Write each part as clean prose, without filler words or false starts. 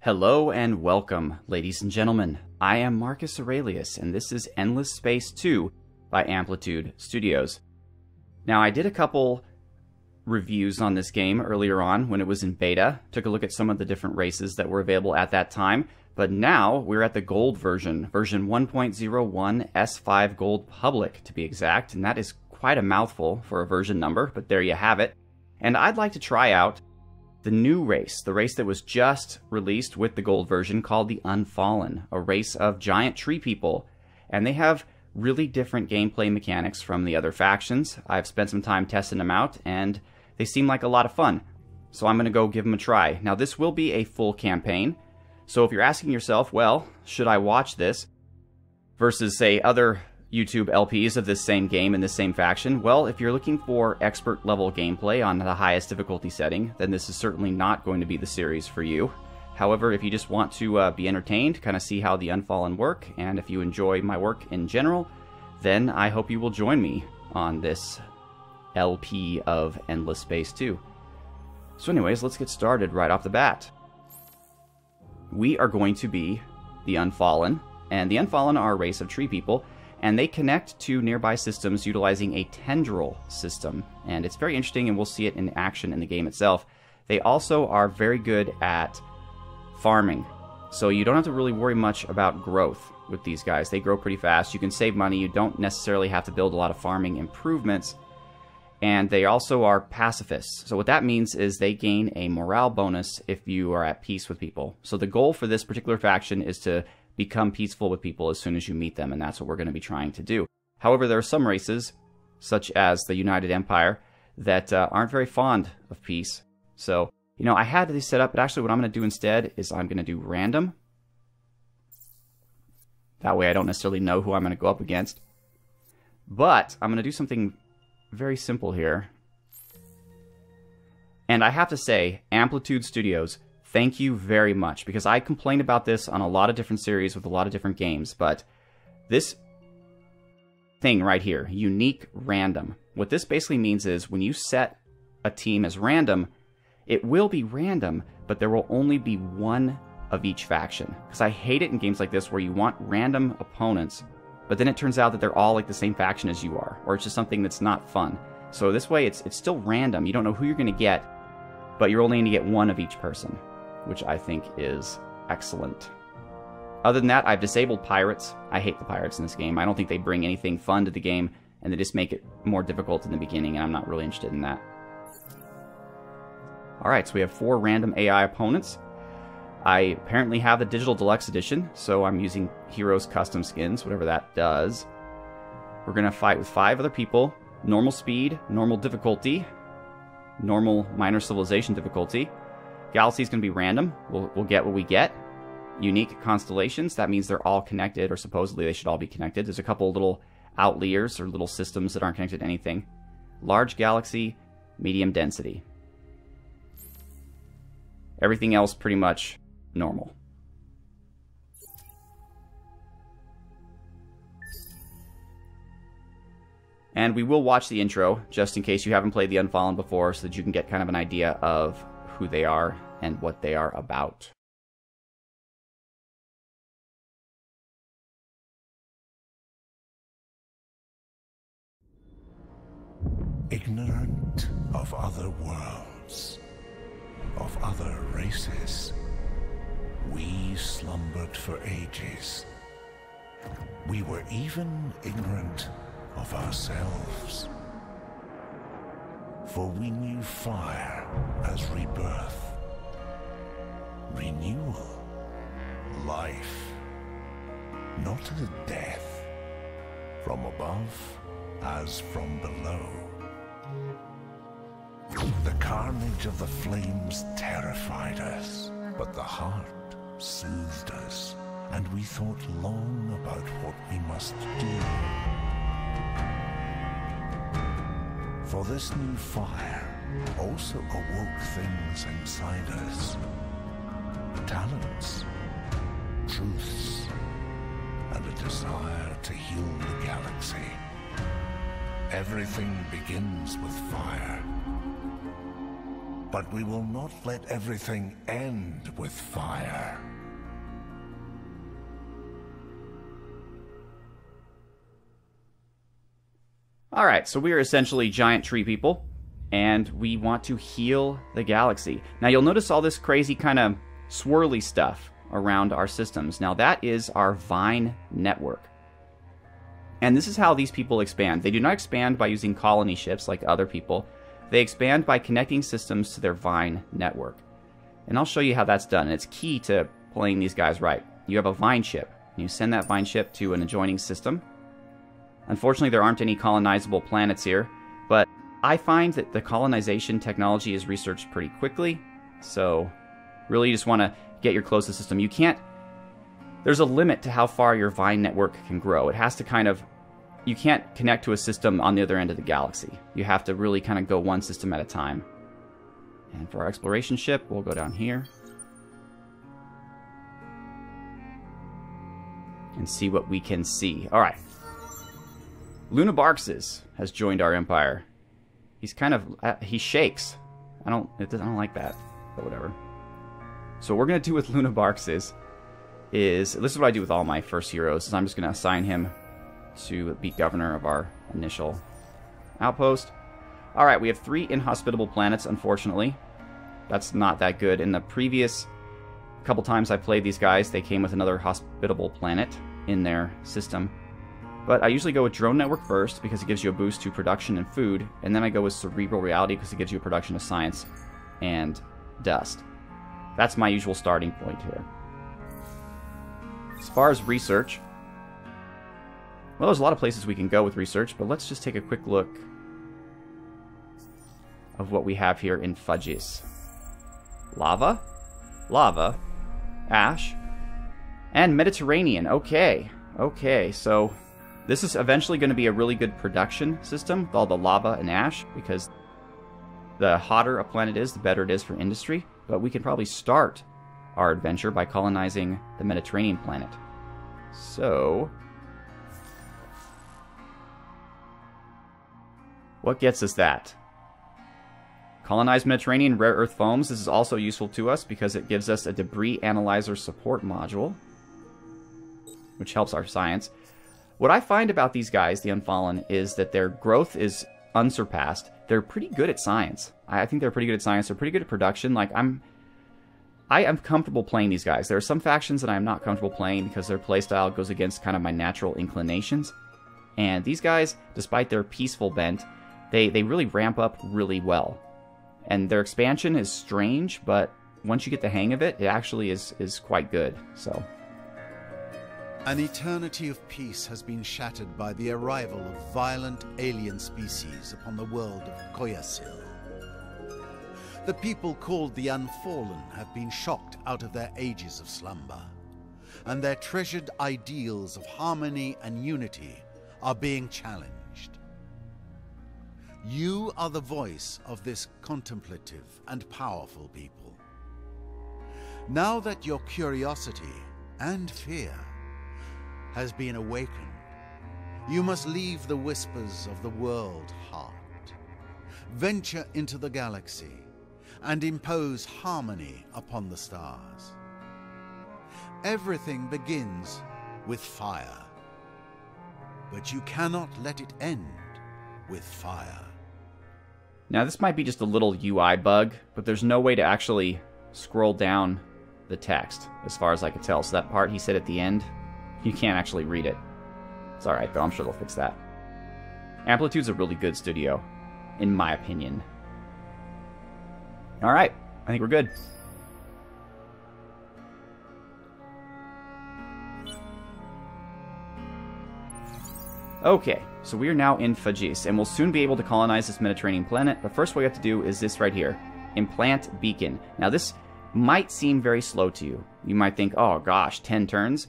Hello and welcome, ladies and gentlemen. I am Marcus Aurelius, and this is Endless Space 2 by Amplitude Studios. Now, I did a couple reviews on this game earlier on when it was in beta, took a look at some of the different races that were available at that time, but now we're at the gold version 1.01 S5 Gold Public to be exact, and that is quite a mouthful for a version number, but there you have it. And I'd like to try out the new race, the race that was just released with the gold version called the Unfallen, a race of giant tree people. And they have really different gameplay mechanics from the other factions. I've spent some time testing them out, and they seem like a lot of fun. So I'm going to go give them a try. Now, this will be a full campaign. So if you're asking yourself, well, should I watch this versus, say, other YouTube LPs of this same game in this same faction? Well, if you're looking for expert level gameplay on the highest difficulty setting, then this is certainly not going to be the series for you. However, if you just want to be entertained, kind of see how the Unfallen work, and if you enjoy my work in general, then I hope you will join me on this LP of Endless Space 2. So anyways, let's get started right off the bat. We are going to be the Unfallen, and the Unfallen are a race of tree people, and they connect to nearby systems utilizing a tendril system. And it's very interesting, and we'll see it in action in the game itself. They also are very good at farming, so you don't have to really worry much about growth with these guys. They grow pretty fast. You can save money. You don't necessarily have to build a lot of farming improvements. And they also are pacifists. So what that means is they gain a morale bonus if you are at peace with people. So the goal for this particular faction is to become peaceful with people as soon as you meet them, and that's what we're going to be trying to do. However, there are some races, such as the United Empire, that aren't very fond of peace. So, you know, I had these set up, but actually what I'm going to do instead is I'm going to do random. That way I don't necessarily know who I'm going to go up against. But I'm going to do something very simple here. And I have to say, Amplitude Studios, thank you very much, because I complained about this on a lot of different series with a lot of different games, but this thing right here, unique random, what this basically means is when you set a team as random, it will be random, but there will only be one of each faction. Because I hate it in games like this where you want random opponents, but then it turns out that they're all like the same faction as you are, or it's just something that's not fun. So this way it's still random. You don't know who you're going to get, but you're only going to get one of each person, which I think is excellent. Other than that, I've disabled pirates. I hate the pirates in this game. I don't think they bring anything fun to the game, and they just make it more difficult in the beginning, and I'm not really interested in that. Alright, so we have 4 random AI opponents. I apparently have the Digital Deluxe Edition, so I'm using Heroes Custom Skins, whatever that does. We're going to fight with 5 other people. Normal speed, normal difficulty, normal minor civilization difficulty. Galaxy is going to be random. We'll get what we get. Unique constellations, that means they're all connected, or supposedly they should all be connected. There's a couple little outliers or little systems that aren't connected to anything. Large galaxy, medium density. Everything else pretty much normal. And we will watch the intro, just in case you haven't played the Unfallen before, so that you can get kind of an idea of who they are and what they are about. Ignorant of other worlds, of other races, we slumbered for ages. We were even ignorant of ourselves, for we knew fire as rebirth, renewal, life, not as death, from above as from below. The carnage of the flames terrified us, but the heart soothed us, and we thought long about what we must do. For this new fire also awoke things inside us. Talents, truths, and a desire to heal the galaxy. Everything begins with fire. But we will not let everything end with fire. Alright, so we are essentially giant tree people, and we want to heal the galaxy. Now you'll notice all this crazy kind of swirly stuff around our systems. Now that is our Vine network. And this is how these people expand. They do not expand by using colony ships like other people. They expand by connecting systems to their Vine network. And I'll show you how that's done. And it's key to playing these guys right. You have a Vine ship. You send that Vine ship to an adjoining system. Unfortunately, there aren't any colonizable planets here, but I find that the colonization technology is researched pretty quickly, so really you just want to get your closest system. You can't, there's a limit to how far your Vine network can grow. It has to kind of, you can't connect to a system on the other end of the galaxy. You have to really kind of go one system at a time. And for our exploration ship, we'll go down here and see what we can see. All right. Lunabarxes has joined our empire. He's kind of, he shakes. I don't like that, but whatever. So what we're going to do with Lunabarxes is, this is what I do with all my first heroes, is I'm just going to assign him to be governor of our initial outpost. Alright, we have 3 inhospitable planets, unfortunately. That's not that good. In the previous couple times I played these guys, they came with another hospitable planet in their system. But I usually go with Drone Network first because it gives you a boost to production and food, and then I go with Cerebral Reality because it gives you a production of science and dust. That's my usual starting point here. As far as research, well, there's a lot of places we can go with research, but let's just take a quick look of what we have here in Fudges. Lava, lava, ash, and Mediterranean. Okay, so this is eventually going to be a really good production system with all the lava and ash, because the hotter a planet is, the better it is for industry. But we can probably start our adventure by colonizing the Mediterranean planet. So, what gets us that? Colonize Mediterranean rare earth foams. This is also useful to us because it gives us a debris analyzer support module, which helps our science. What I find about these guys, the Unfallen, is that their growth is unsurpassed. They're pretty good at science. I think they're pretty good at science. They're pretty good at production. Like, I am comfortable playing these guys. There are some factions that I'm not comfortable playing because their playstyle goes against kind of my natural inclinations. And these guys, despite their peaceful bent, they really ramp up really well. And their expansion is strange, but once you get the hang of it, it actually is quite good. So, an eternity of peace has been shattered by the arrival of violent alien species upon the world of Koyasil. The people called the Unfallen have been shocked out of their ages of slumber, and their treasured ideals of harmony and unity are being challenged. You are the voice of this contemplative and powerful people. Now that your curiosity and fear has been awakened, you must leave the whispers of the world heart, venture into the galaxy, and impose harmony upon the stars. Everything begins with fire, but you cannot let it end with fire. now this might be just a little UI bug, but there's no way to actually scroll down the text, as far as I could tell. So that part he said at the end, you can't actually read it. It's alright, though. I'm sure they'll fix that. Amplitude's a really good studio, in my opinion. Alright, I think we're good. Okay, so we are now in Fudges, and we'll soon be able to colonize this Mediterranean planet, but first what we have to do is this right here. Implant Beacon. Now this might seem very slow to you. You might think, oh gosh, 10 turns?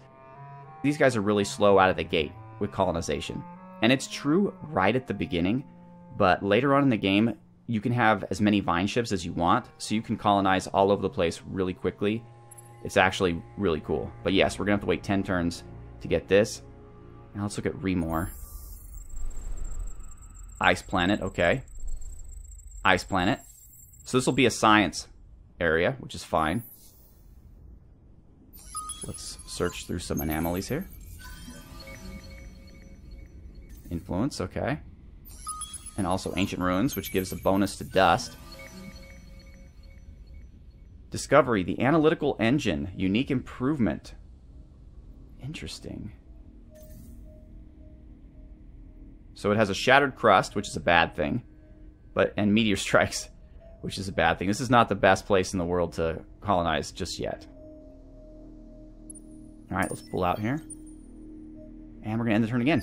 These guys are really slow out of the gate with colonization. And it's true right at the beginning, but later on in the game, you can have as many Vine ships as you want, so you can colonize all over the place really quickly. It's actually really cool. But yes, we're going to have to wait 10 turns to get this. Now let's look at Remor. Ice planet, okay. Ice planet. So this will be a science area, which is fine. Let's search through some anomalies here. Influence, okay. And also ancient ruins, which gives a bonus to dust. Discovery, the analytical engine, unique improvement. Interesting. So it has a shattered crust, which is a bad thing, and meteor strikes, which is a bad thing. This is not the best place in the world to colonize just yet. All right, let's pull out here, and we're gonna end the turn again.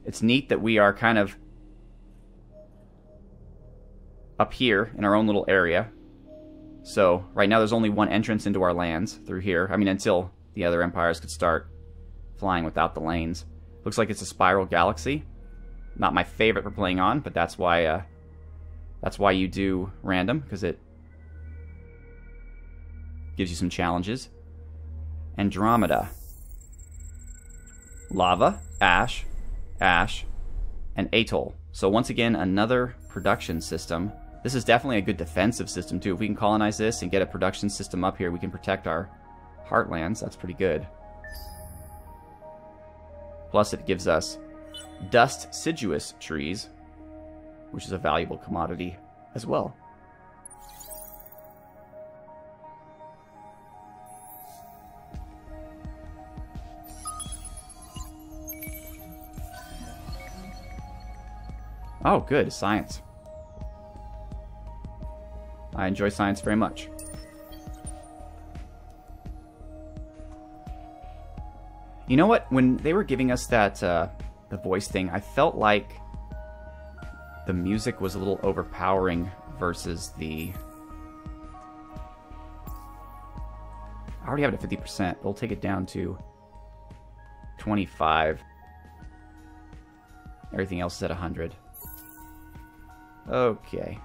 It's neat that we are kind of up here in our own little area. So right now there's only one entrance into our lands through here. I mean, until the other empires could start flying without the lanes. Looks like it's a spiral galaxy. Not my favorite for playing on, but that's why you do random, because it gives you some challenges. Andromeda. Lava, ash, ash, and atoll. So once again, another production system. This is definitely a good defensive system too. If we can colonize this and get a production system up here, we can protect our heartlands. That's pretty good. Plus it gives us dust deciduous trees, which is a valuable commodity as well. Oh, good. Science. I enjoy science very much. You know what? When they were giving us that the voice thing, I felt like the music was a little overpowering versus the... I already have it at 50%. We'll take it down to 25. Everything else is at 100. Okay.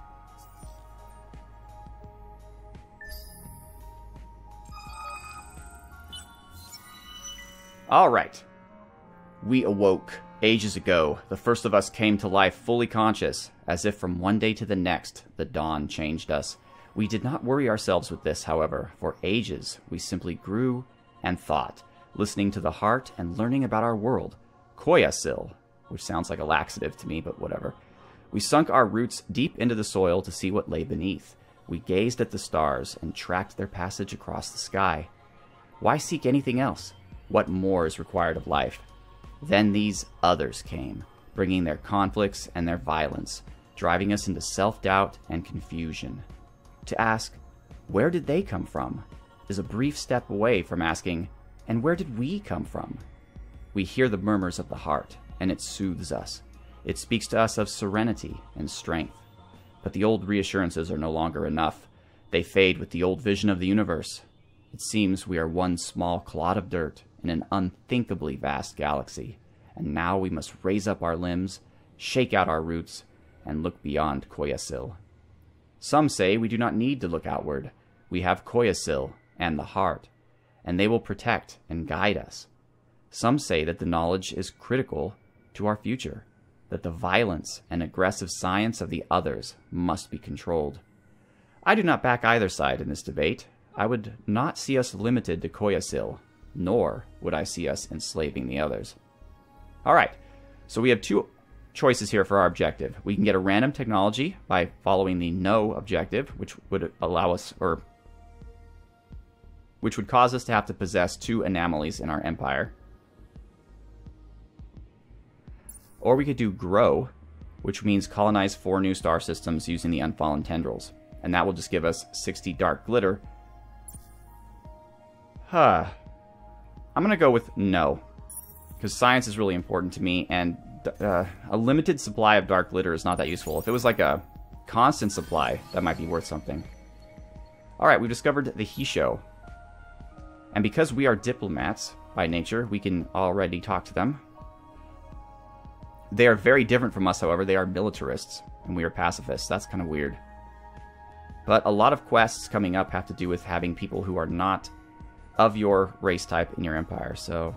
All right. We awoke ages ago. The first of us came to life fully conscious, as if from one day to the next, the dawn changed us. We did not worry ourselves with this, however. For ages, we simply grew and thought, listening to the heart and learning about our world. Koyasil, which sounds like a laxative to me, but whatever. We sunk our roots deep into the soil to see what lay beneath. We gazed at the stars and tracked their passage across the sky. Why seek anything else? What more is required of life? Then these others came, bringing their conflicts and their violence, driving us into self-doubt and confusion. To ask, where did they come from, is a brief step away from asking, and where did we come from? We hear the murmurs of the heart, and it soothes us. It speaks to us of serenity and strength. But the old reassurances are no longer enough. They fade with the old vision of the universe. It seems we are one small clod of dirt in an unthinkably vast galaxy, and now we must raise up our limbs, shake out our roots, and look beyond Koyasil. Some say we do not need to look outward. We have Koyasil and the heart, and they will protect and guide us. Some say that the knowledge is critical to our future, that the violence and aggressive science of the others must be controlled. I do not back either side in this debate. I would not see us limited to Koyasil, nor would I see us enslaving the others. Alright, so we have two choices here for our objective. We can get a random technology by following the no objective, which would allow us, or which would cause us to have to possess 2 anomalies in our empire. Or we could do grow, which means colonize 4 new star systems using the Unfallen tendrils. And that will just give us 60 dark glitter. I'm going to go with no, because science is really important to me, and a limited supply of dark glitter is not that useful. If it was like a constant supply, that might be worth something. Alright, we've discovered the Hisho. And because we are diplomats by nature, we can already talk to them. They are very different from us, however. They are militarists, and we are pacifists. That's kind of weird. But a lot of quests coming up have to do with having people who are not of your race type in your empire, so...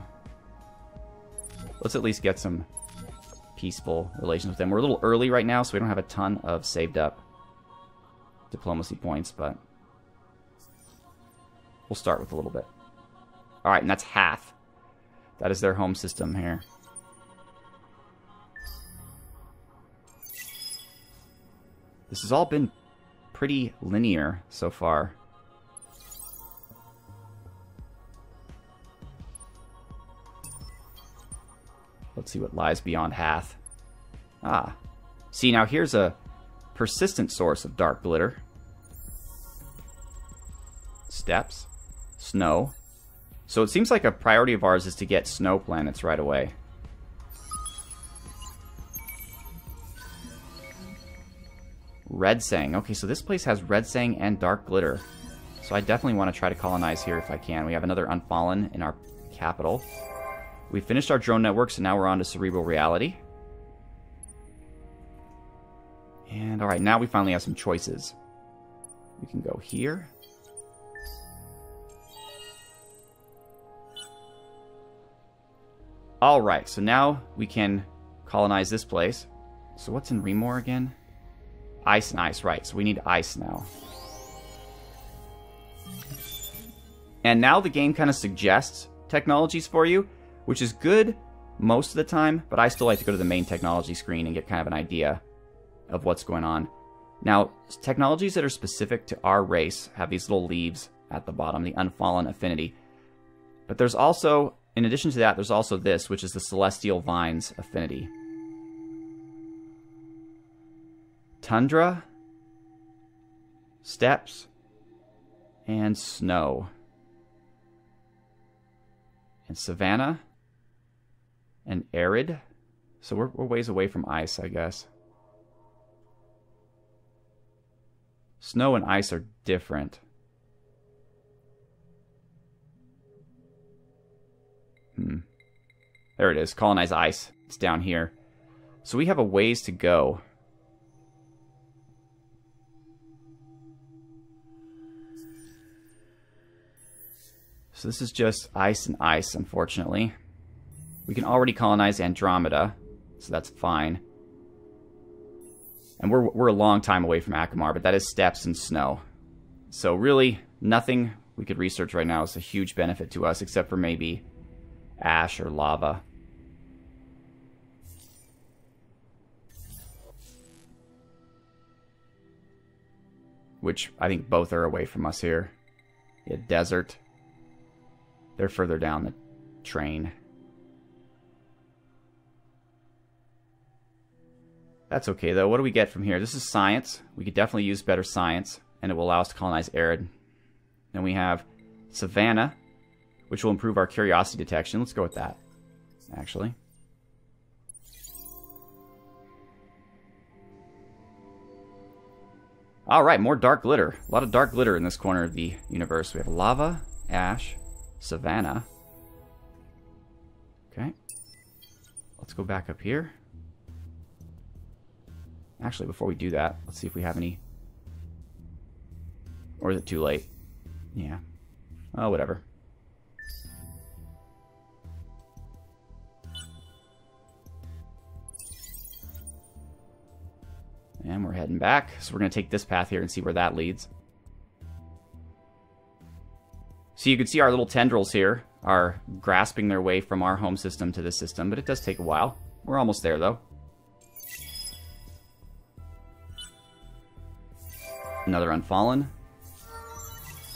Let's at least get some peaceful relations with them. We're a little early right now, so we don't have a ton of saved up diplomacy points, but we'll start with a little bit. Alright, and that's Hath. That is their home system here. This has all been pretty linear so far. Let's see what lies beyond Hath. Ah. See, now here's a persistent source of dark glitter. Steppes. Snow. So it seems like a priority of ours is to get snow planets right away. Redsang. Okay, so this place has Redsang and dark glitter. So I definitely want to try to colonize here if I can. We have another Unfallen in our capital. We finished our drone network, so now we're on to cerebral reality. And alright, now we finally have some choices. We can go here. Alright, so now we can colonize this place. So what's in Remor again? Ice and ice, right. So we need ice now. And now the game kind of suggests technologies for you, which is good most of the time, but I still like to go to the main technology screen and get kind of an idea of what's going on. Now, technologies that are specific to our race have these little leaves at the bottom, the Unfallen affinity. But there's also, in addition to that, there's also this, which is the Celestial Vines affinity. Tundra, steppes, and snow. And savanna, and arid. So we're ways away from ice, I guess. Snow and ice are different. There it is. Colonize ice. It's down here. So we have a ways to go. So this is just ice and ice, unfortunately. We can already colonize Andromeda, so that's fine. And we're a long time away from Akamar, but that is steppes and snow. So really, nothing we could research right now is a huge benefit to us, except for maybe ash or lava. Which I think both are away from us here. Yeah, desert. They're further down the train. That's okay, though. What do we get from here? This is science. We could definitely use better science, and it will allow us to colonize arid. Then we have savanna, which will improve our curiosity detection. Let's go with that, actually. Alright, more dark glitter. A lot of dark glitter in this corner of the universe. We have lava, ash, savanna. Okay. Let's go back up here. Actually, before we do that, let's see if we have any. Or is it too late? Yeah. Oh, whatever. And we're heading back. So we're going to take this path here and see where that leads. So you can see our little tendrils here are grasping their way from our home system to this system, but it does take a while. We're almost there, though. Another Unfallen.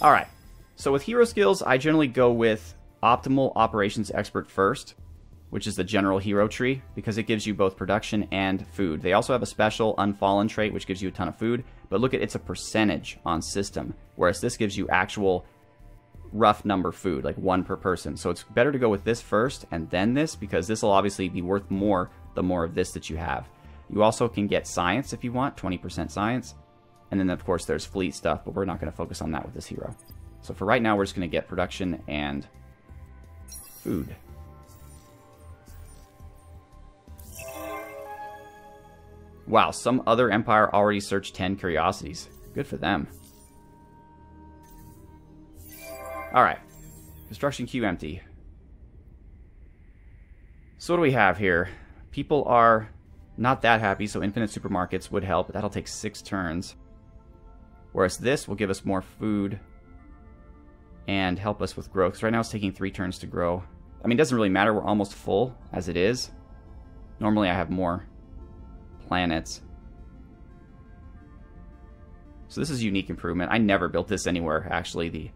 Alright, so with hero skills, I generally go with Optimal Operations Expert first, which is the general hero tree, because it gives you both production and food. They also have a special Unfallen trait, which gives you a ton of food, but look at it's a percentage on system, whereas this gives you actual rough number food, like 1 per person. So it's better to go with this first and then this, because this will obviously be worth more the more of this that you have. You also can get science if you want, 20% science. And then, of course, there's fleet stuff, but we're not going to focus on that with this hero. So for right now, we're just going to get production and food. Wow, some other empire already searched 10 curiosities. Good for them. Alright. Construction queue empty. So what do we have here? People are not that happy, so infinite supermarkets would help, but that'll take 6 turns. Whereas this will give us more food and help us with growth. Because right now it's taking 3 turns to grow. I mean, it doesn't really matter. We're almost full as it is. Normally I have more planets. So this is a unique improvement. I never built this anywhere, actually, the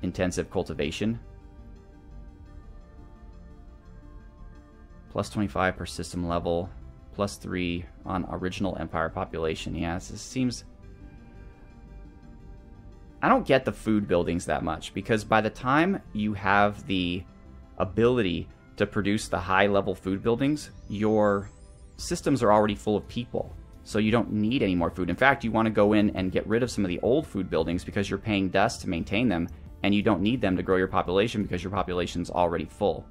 intensive cultivation. Plus 25 per system level. Plus 3 on original empire population. Yeah, this seems... I don't get the food buildings that much, because by the time you have the ability to produce the high-level food buildings, your systems are already full of people. So you don't need any more food. In fact, you want to go in and get rid of some of the old food buildings because you're paying dust to maintain them, and you don't need them to grow your population because your population's already full.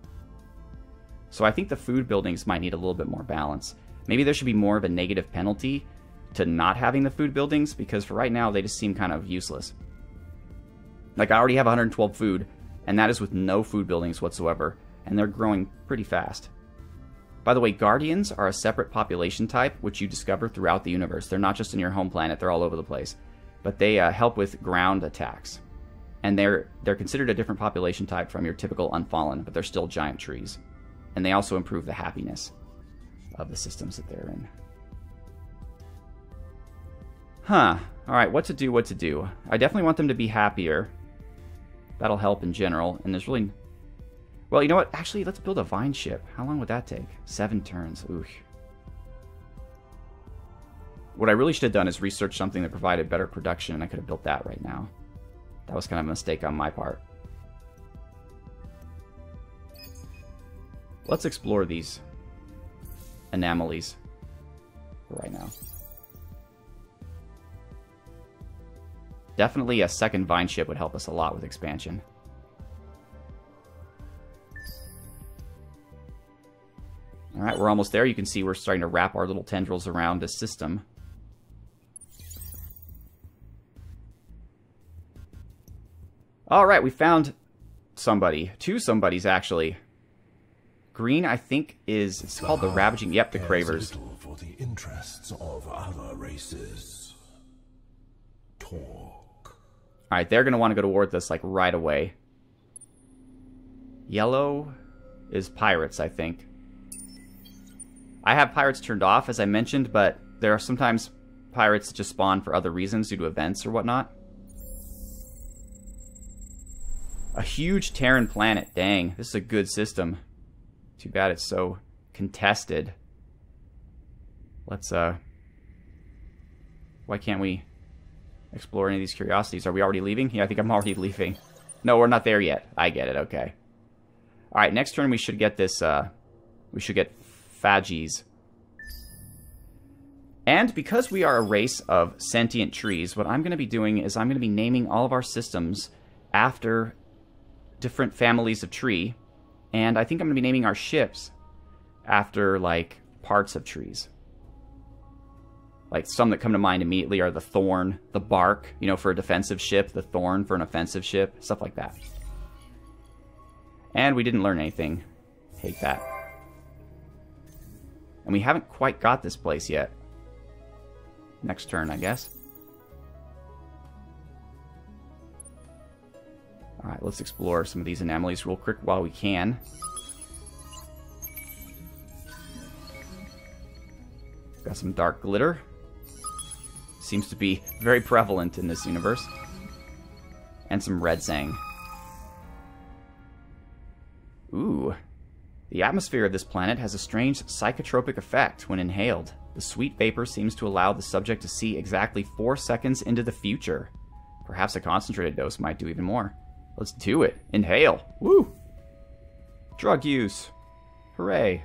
So I think the food buildings might need a little bit more balance. Maybe there should be more of a negative penalty to not having the food buildings, because for right now they just seem kind of useless. Like, I already have 112 food, and that is with no food buildings whatsoever, and they're growing pretty fast. By the way, Guardians are a separate population type which you discover throughout the universe. They're not just in your home planet, they're all over the place. But they help with ground attacks. And they're considered a different population type from your typical Unfallen, but they're still giant trees. And they also improve the happiness of the systems that they're in. Huh. Alright, what to do, what to do. I definitely want them to be happier. That'll help in general. And there's really... Well, you know what? Actually, let's build a vine ship. How long would that take? 7 turns. Ooh. What I really should have done is research something that provided better production, and I could have built that right now. That was kind of a mistake on my part. Let's explore these anomalies right now. Definitely a second vine ship would help us a lot with expansion. Alright, we're almost there. You can see we're starting to wrap our little tendrils around this system. Alright, we found somebody. 2 somebodies, actually. Green, I think, is... It's called the Ravaging... Yep, the Cravers. For the interests of other races. Talk. Alright, they're going to want to go to war with us, like, right away. Yellow is pirates, I think. I have pirates turned off, as I mentioned, but there are sometimes pirates that just spawn for other reasons due to events or whatnot. A huge Terran planet. Dang, this is a good system. Too bad it's so contested. Let's, why can't we explore any of these curiosities? Are we already leaving? Yeah, I think I'm already leaving. No, we're not there yet. I get it, okay. Alright, next turn we should get this, we should get Phages. And because we are a race of sentient trees, what I'm going to be doing is I'm going to be naming all of our systems after different families of tree. And I think I'm going to be naming our ships after, like, parts of trees. Like, some that come to mind immediately are the thorn, the bark, you know, for a defensive ship, the thorn for an offensive ship, stuff like that. And we didn't learn anything. Hate that. And we haven't quite got this place yet. Next turn, I guess. Alright, let's explore some of these anomalies real quick while we can. Got some dark glitter. Seems to be very prevalent in this universe. And some red sang. Ooh. The atmosphere of this planet has a strange psychotropic effect when inhaled. The sweet vapor seems to allow the subject to see exactly 4 seconds into the future. Perhaps a concentrated dose might do even more. Let's do it. Inhale. Woo! Drug use. Hooray.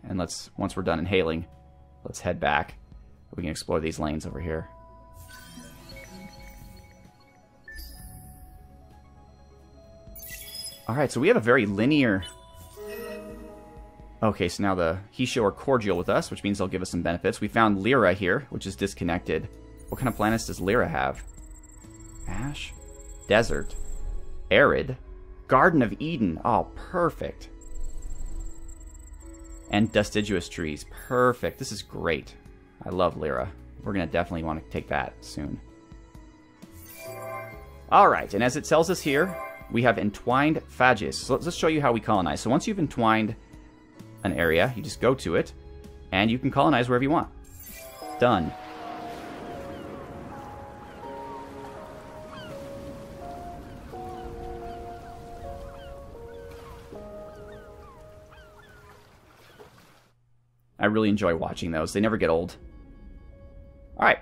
And let's, once we're done inhaling, let's head back. We can explore these lanes over here. Alright, so we have a very linear... Okay, so now the Hisho are cordial with us, which means they'll give us some benefits. We found Lyra here, which is disconnected. What kind of planets does Lyra have? Ash? Desert? Arid? Garden of Eden. Oh, perfect. And deciduous trees. Perfect. This is great. I love Lyra. We're going to definitely want to take that soon. Alright, and as it tells us here, we have entwined phages. So let's show you how we colonize. So once you've entwined an area, you just go to it, and you can colonize wherever you want. Done. I really enjoy watching those. They never get old. Alright,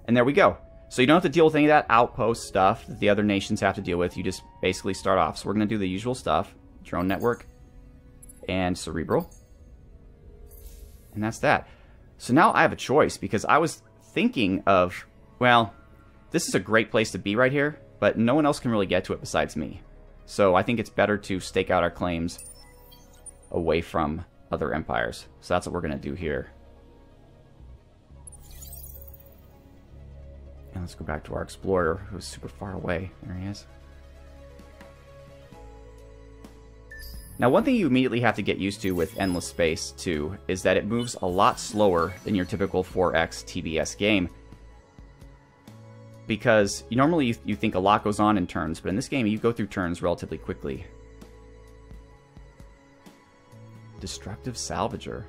and there we go. So you don't have to deal with any of that outpost stuff that the other nations have to deal with. You just basically start off. So we're going to do the usual stuff. Drone network and cerebral. And that's that. So now I have a choice because I was thinking of, well, this is a great place to be right here, but no one else can really get to it besides me. So I think it's better to stake out our claims away from other empires. So that's what we're going to do here. And let's go back to our explorer, who's super far away. There he is. Now, one thing you immediately have to get used to with Endless Space 2 is that it moves a lot slower than your typical 4X TBS game. Because normally you think a lot goes on in turns, but in this game you go through turns relatively quickly. Destructive Salvager.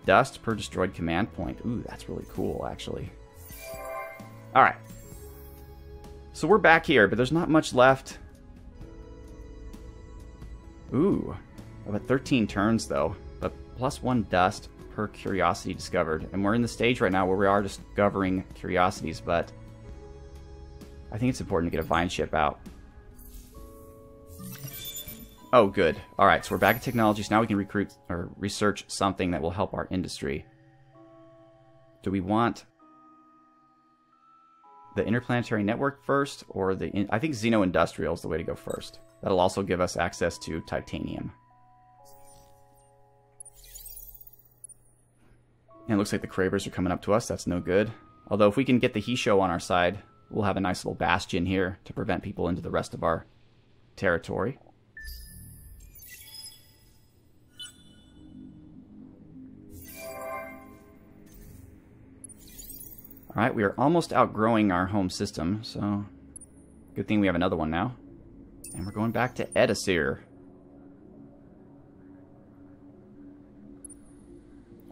Dust per destroyed command point. Ooh, that's really cool, actually. Alright. So we're back here, but there's not much left. Ooh. About 13 turns, though. But +1 dust per curiosity discovered. And we're in the stage right now where we are discovering curiosities, but I think it's important to get a vine ship out. Oh, good. Alright, so we're back at technology, so now we can recruit or research something that will help our industry. Do we want the interplanetary network first, or the... I think Xeno-Industrial is the way to go first. That'll also give us access to titanium. And it looks like the Cravers are coming up to us. That's no good. Although if we can get the Hisho on our side, we'll have a nice little bastion here to prevent people into the rest of our territory. Alright, we are almost outgrowing our home system, so good thing we have another one now. And we're going back to Edisir.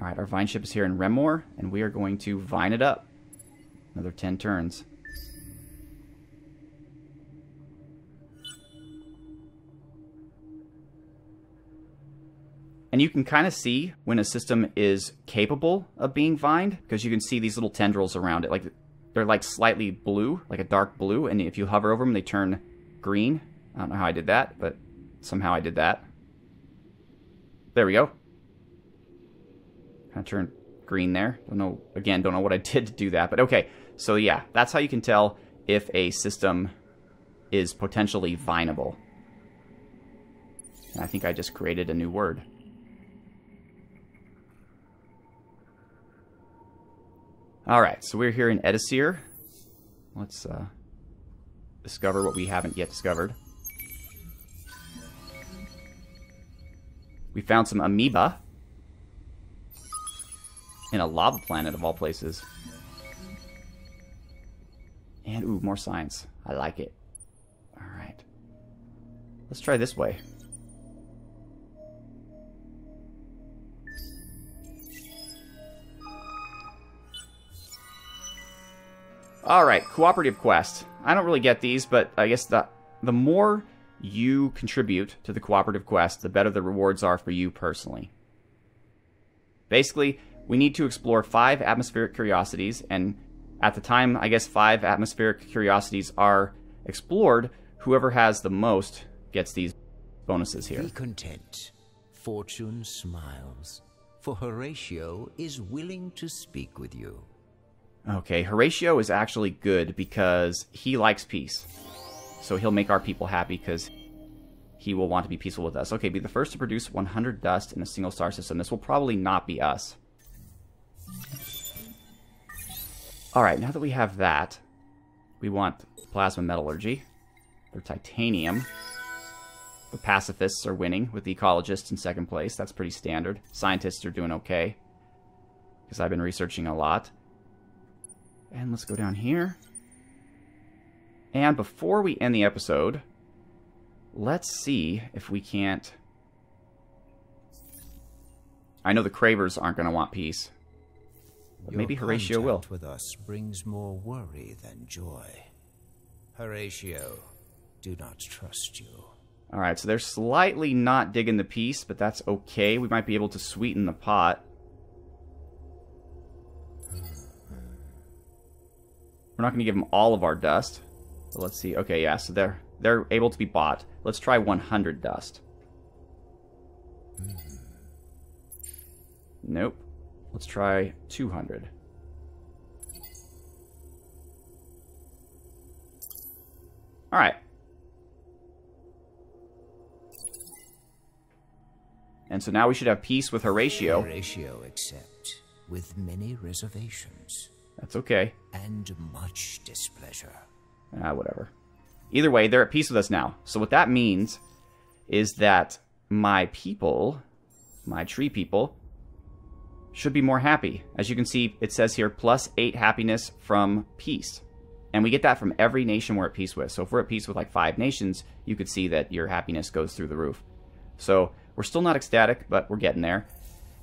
Alright, our vine ship is here in Remor, and we are going to vine it up. Another 10 turns. And you can kind of see when a system is capable of being vined, because you can see these little tendrils around it. Like they're like slightly blue, like a dark blue, and if you hover over them, they turn green. I don't know how I did that, but somehow I did that. There we go. Kind of turned green there. Don't know, again, don't know what I did to do that, but okay. So yeah, that's how you can tell if a system is potentially vineable. And I think I just created a new word. Alright, so we're here in Edisir. Let's discover what we haven't yet discovered. We found some amoeba in a lava planet of all places. And, ooh, more science. I like it. Alright. Let's try this way. Alright, cooperative quest. I don't really get these, but I guess the more you contribute to the cooperative quest, the better the rewards are for you personally. Basically, we need to explore 5 atmospheric curiosities, and at the time, I guess 5 atmospheric curiosities are explored. Whoever has the most gets these bonuses here. Be content. Fortune smiles, for Horatio is willing to speak with you. Okay, Horatio is actually good because he likes peace. So he'll make our people happy because he will want to be peaceful with us. Okay, be the first to produce 100 dust in a single star system. This will probably not be us. Alright, now that we have that, we want plasma metallurgy for titanium. The pacifists are winning, with the ecologists in second place. That's pretty standard. Scientists are doing okay, because I've been researching a lot. And let's go down here. And before we end the episode, let's see if we can't... I know the Cravers aren't going to want peace. But maybe Horatio will. With us brings more worry than joy. Horatio, do not trust you. Alright, so they're slightly not digging the peace, but that's okay. We might be able to sweeten the pot. We're not going to give them all of our dust. But let's see. Okay, yeah, so they're able to be bought. Let's try 100 dust. Nope. Let's try 200. Alright. And so now we should have peace with Horatio. Horatio accept, with many reservations. That's okay. And much displeasure. Whatever. Either way, they're at peace with us now. So what that means is that my people, my tree people, should be more happy. As you can see, it says here, +8 happiness from peace. And we get that from every nation we're at peace with. So if we're at peace with like 5 nations, you could see that your happiness goes through the roof. So we're still not ecstatic, but we're getting there.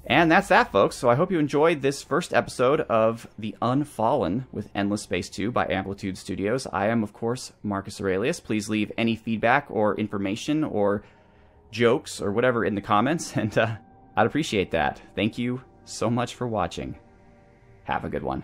And that's that, folks. So I hope you enjoyed this first episode of The Unfallen with Endless Space 2 by Amplitude Studios. I am, of course, Marcus Aurelius. Please leave any feedback or information or jokes or whatever in the comments, and I'd appreciate that. Thank you so much for watching. Have a good one.